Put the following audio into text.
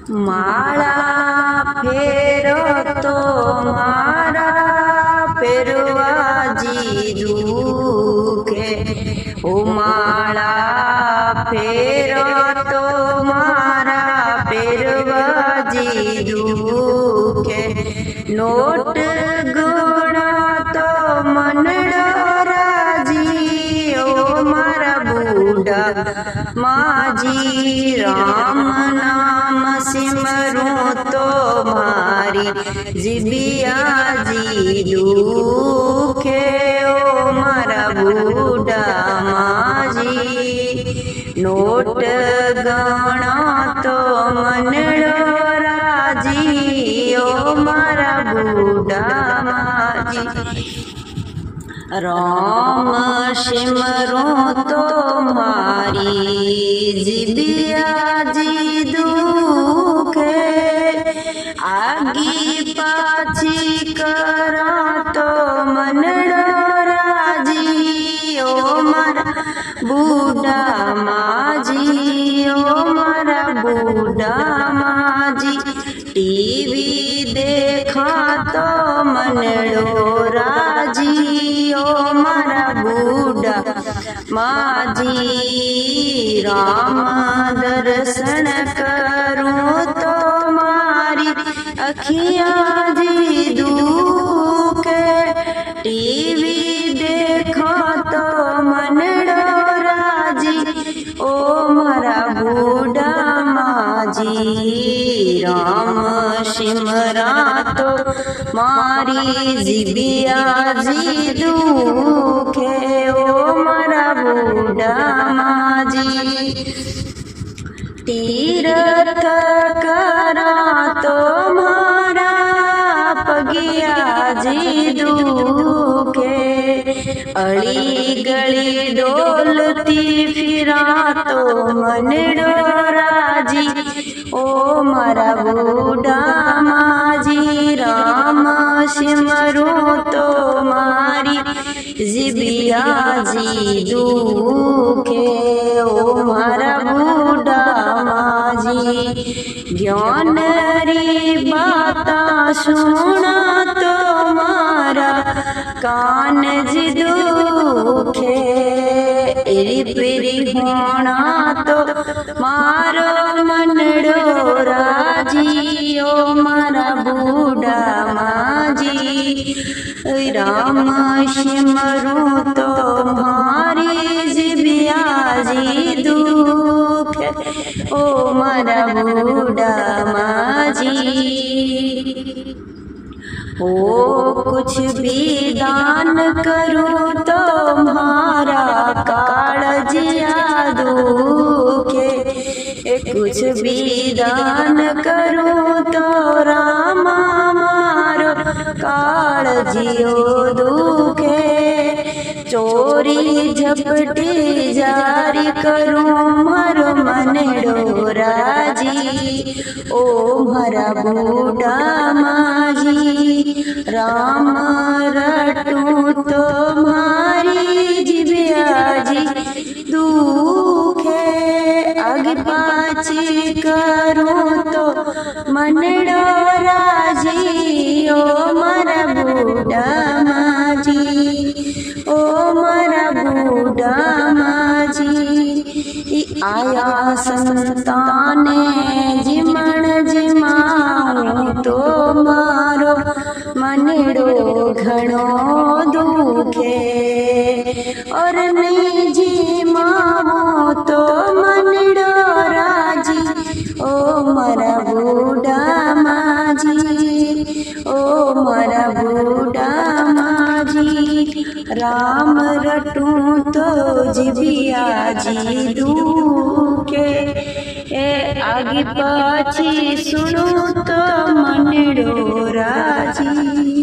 માળા ફેરો તો મારા ફેરવાજી દુખે, ઓ માળા ફેરો તો મારા ફેરવાજી દુખે, નોટ ગણો તો મનડો રાજી, ઓ મારા બુડા માજી, રામ નામ સિમરું તો મારી જીબિયાજી દુખે, ઓ મારા બુડા માજી, નોટ ગણો તો મનડો રાજી, ઓ મારા બુડા માજી, રામ સિમરું તો મારી જીબિયાજી દુખે, આગી પાછી કરો તો મનડો રાજી, ઓ મારા બુડા માજી, ઓ મારા બુડા માજી, ટીવી દેખાતો મનડો રાજી, ઓ મારા બુડા માજી, રામ દર્શન કરું તો મારી અખિયાજી દુખે, ટીવી દેખાતો મનડો રાજી, ઓ મારા બુડા માજી, રામ સિમરાતો મારી જીબિયાજી દુખે, ઓ મારા બુડા માજી, તીર્થ કરા તો મારા પગિયાજી દુખે, અળી ગળી ડોલતી ફિરાતો મનડો રાજી, ઓ મારા બુડા માજી, રામ સિમરું તો મારી જીબિયાજી દુખે, ઓ મારા બુડા માજી, જ્ઞાન રી બાતા સુણા તો મારા કાનજી દુખે, એરી પેરી હોણા તો મારો મનડો રાજી, ઓ મારા બુડા માજી, રામ સિમરું તો મારી જીબિયાજી દુખે, ઓ મારા બુડા માજી, ओ कुछ भी दान करूं तो मारा काळजिया दुखे, कुछ भी दान करूं तो रामा मारो काळजियो दुखे, चोरी झपटी जारी करूं मारो मनेडो राजी, ओ मारा बूढ़ा माजी, राम रटूं तो मारी जीबियाजी दुखे, आगे पाछी करूं तो मनेडो राजी, ओ मारा बूढ़ा माजी, ओ मारा बूढ़ा माजी, आया संताने जिमण जिमाऊं तो मारो मनेडो घणो दुखे, और नहीं जिमाऊं तो मनेडो राजी, ओ मारा बूढ़ा माजी, ओ मारा बूढ़ा माजी, राम रटूं तो जीबियाजी दुखे, ए आगे पाछी सुनूं तो मनेडो राजी।